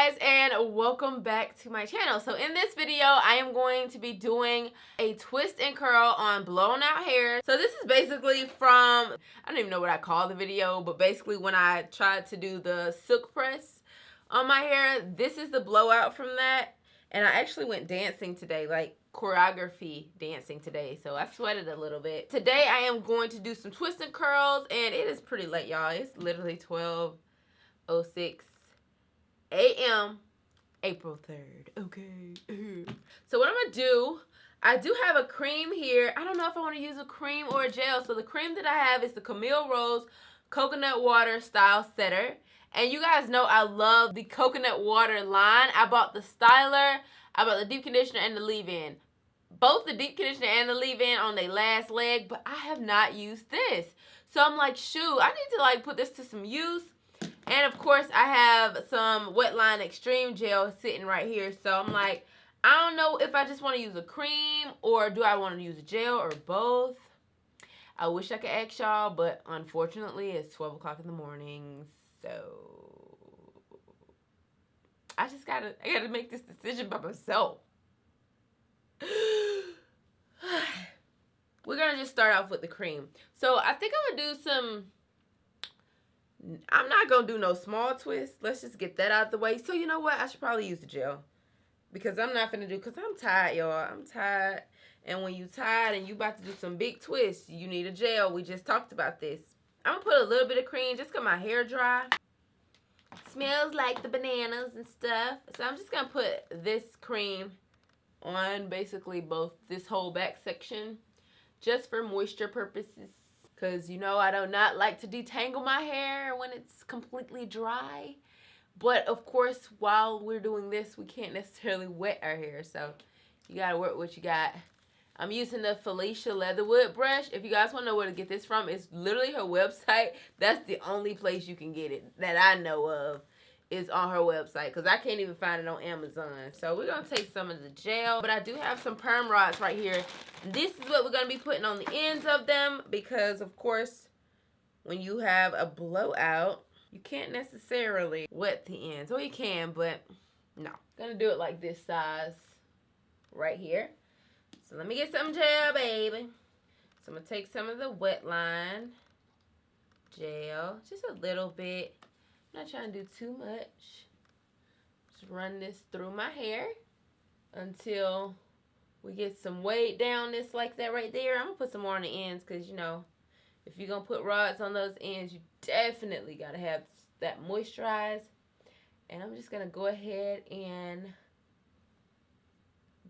guys, and welcome back to my channel. So in this video, I am going to be doing a twist and curl on blown out hair. So this is basically from, I don't even know what I call the video, but basically when I tried to do the silk press on my hair, this is the blowout from that. And I actually went dancing today, like choreography dancing today, so I sweated a little bit. Today I am going to do some twist and curls, and it is pretty late, y'all. It's literally 12:06 a.m. April 3rd. Okay. So what I'm gonna do, I do have a cream here. I don't know if I want to use a cream or a gel. So the cream that I have is the Camille Rose Coconut Water Style Setter. And you guys know I love the coconut water line. I bought the styler, I bought the deep conditioner, and the leave-in. Both the deep conditioner and the leave-in on their last leg, but I have not used this. So I'm like, shoot, I need to like put this to some use. And of course, I have some Wetline Extreme Gel sitting right here. So I'm like, I don't know if I just want to use a cream or do I want to use a gel or both. I wish I could ask y'all, but unfortunately, it's 12 o'clock in the morning. So I gotta make this decision by myself. We're gonna just start off with the cream. So I think I'm gonna do some, I'm not gonna do no small twists. Let's just get that out of the way. So you know what? I should probably use the gel. Because I'm not gonna do, because I'm tired, y'all. I'm tired. And when you tired and you about to do some big twists, you need a gel. We just talked about this. I'm gonna put a little bit of cream just because my hair dry. Smells like the bananas and stuff. So I'm just gonna put this cream on basically both this whole back section just for moisture purposes. Because, you know, I do not like to detangle my hair when it's completely dry. But, of course, while we're doing this, we can't necessarily wet our hair. So, you got to work what you got. I'm using the Felicia Leatherwood brush. If you guys want to know where to get this from, it's literally her website. That's the only place you can get it that I know of is on her website. Because I can't even find it on Amazon. So, we're going to take some of the gel. But I do have some perm rods right here. This is what we're going to be putting on the ends of them. Because, of course, when you have a blowout, you can't necessarily wet the ends. Well, you can, but no. Gonna do it like this size right here. So let me get some gel, baby. So I'm gonna take some of the Wetline gel, just a little bit. I'm not trying to do too much. Just run this through my hair until we get some weight down this like that right there. I'm gonna put some more on the ends because, you know, if you're gonna put rods on those ends, you definitely gotta have that moisturized. And I'm just gonna go ahead and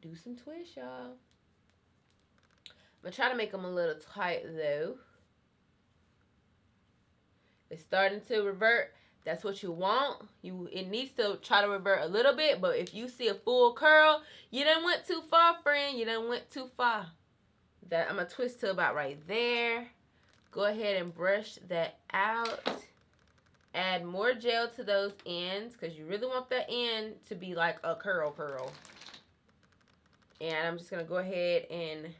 do some twists, y'all. I'm gonna try to make them a little tight though. It's starting to revert. That's what you want. It needs to try to revert a little bit, but if you see a full curl, you done went too far, friend. You done went too far. That I'm gonna twist to about right there. Go ahead and brush that out. Add more gel to those ends because you really want that end to be like a curl. And I'm just going to go ahead and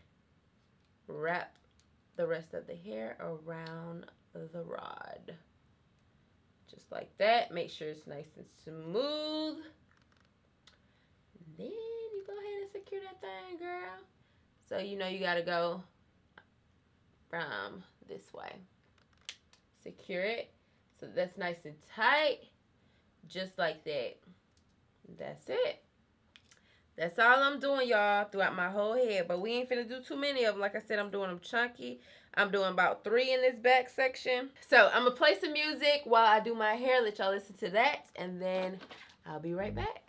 wrap the rest of the hair around the rod. Just like that. Make sure it's nice and smooth. Then you go ahead and secure that thing, girl. So you know you got to go from this way. Secure it so that's nice and tight, just like that. That's it. That's all I'm doing, y'all, throughout my whole head. But we ain't finna do too many of them. Like I said, I'm doing them chunky. I'm doing about 3 in this back section. So I'm gonna play some music while I do my hair. Let y'all listen to that, and then I'll be right back.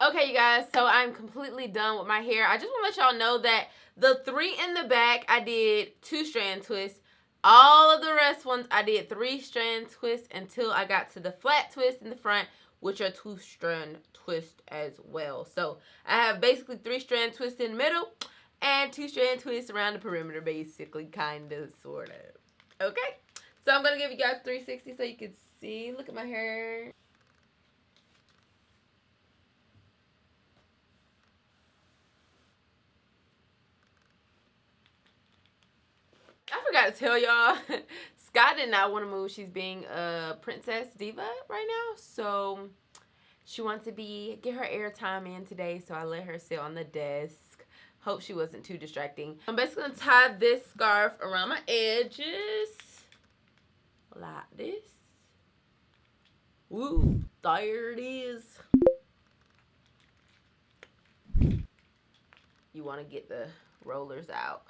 Okay, you guys, so I'm completely done with my hair. I just want to let y'all know that the 3 in the back, I did 2-strand twists. All of the rest ones, I did 3-strand twists until I got to the flat twist in the front, which are 2-strand twists as well. So I have basically 3-strand twists in the middle and 2-strand twists around the perimeter, basically, kind of, sort of. Okay, so I'm going to give you guys 360 so you can see. Look at my hair. I forgot to tell y'all, Scott did not want to move. She's being a princess diva right now, so she wants to get her airtime in today, so I let her sit on the desk. Hope she wasn't too distracting. I'm basically going to tie this scarf around my edges, like this. Woo, there it is. You want to get the rollers out,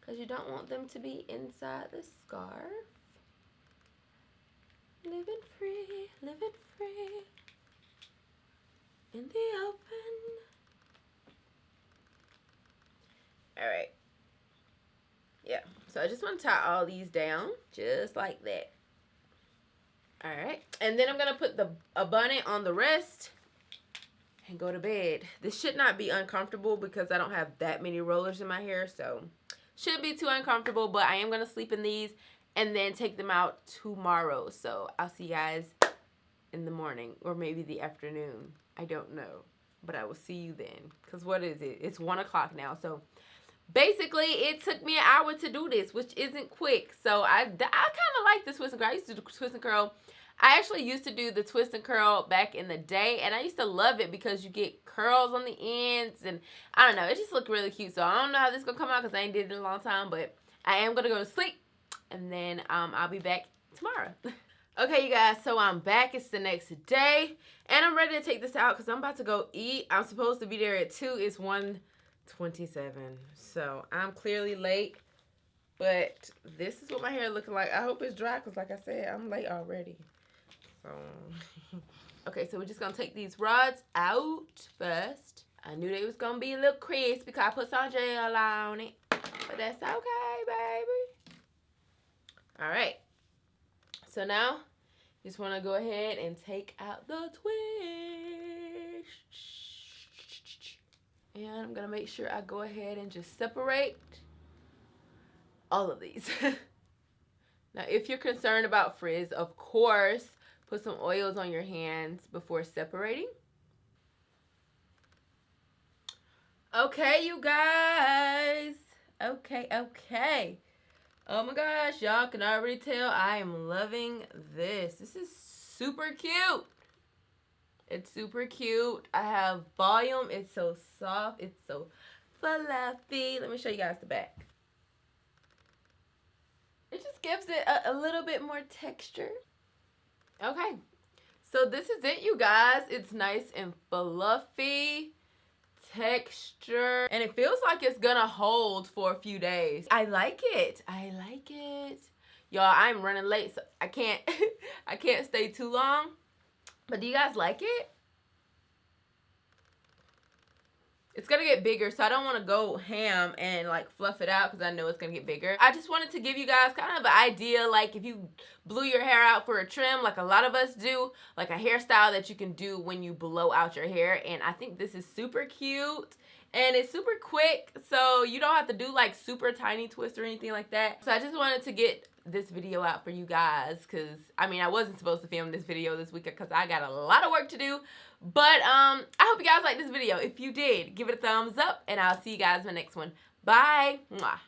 because you don't want them to be inside the scarf. Living free in the open. Alright. Yeah, so I just want to tie all these down, just like that. Alright, and then I'm going to put a bonnet on the rest and go to bed. This should not be uncomfortable because I don't have that many rollers in my hair, so shouldn't be too uncomfortable, but I am going to sleep in these and then take them out tomorrow. So I'll see you guys in the morning or maybe the afternoon. I don't know, but I will see you then. Because what is it? It's 1 o'clock now. So basically, it took me an hour to do this, which isn't quick. So I kind of like this twist and curl. I used to do twist and curl. I actually used to do the twist and curl back in the day, and I used to love it because you get curls on the ends, and I don't know, it just looked really cute. So I don't know how this is going to come out because I ain't did it in a long time, but I am going to go to sleep, and then I'll be back tomorrow. Okay, you guys, so I'm back. It's the next day, and I'm ready to take this out because I'm about to go eat. I'm supposed to be there at 2. It's 1:27, so I'm clearly late, but this is what my hair looking like. I hope it's dry because, like I said, I'm late already. So, okay, so we're just going to take these rods out first. I knew they was going to be a little crispy because I put some gel on it. But that's okay, baby. All right. So now, just want to go ahead and take out the twist. And I'm going to make sure I go ahead and just separate all of these. Now, if you're concerned about frizz, of course, put some oils on your hands before separating. Okay, you guys. Okay. Oh my gosh, y'all can already tell I am loving this. This is super cute. It's super cute. I have volume. It's so soft. It's so fluffy. Let me show you guys the back. It just gives it a little bit more texture. Okay, so this is it, you guys. It's nice and fluffy texture, and it feels like it's gonna hold for a few days. I like it. Y'all, I'm running late, so I can't I can't stay too long. But do you guys like it? It's gonna get bigger, so I don't want to go ham and like fluff it out because I know it's gonna get bigger. I just wanted to give you guys kind of an idea, like if you blew your hair out for a trim, like a lot of us do, like a hairstyle that you can do when you blow out your hair. And I think this is super cute and it's super quick, so you don't have to do like super tiny twists or anything like that. So I just wanted to get this video out for you guys because I mean I wasn't supposed to film this video this week because I got a lot of work to do. But I hope you guys liked this video. If you did, give it a thumbs up, and I'll see you guys in the next one. Bye. Mwah.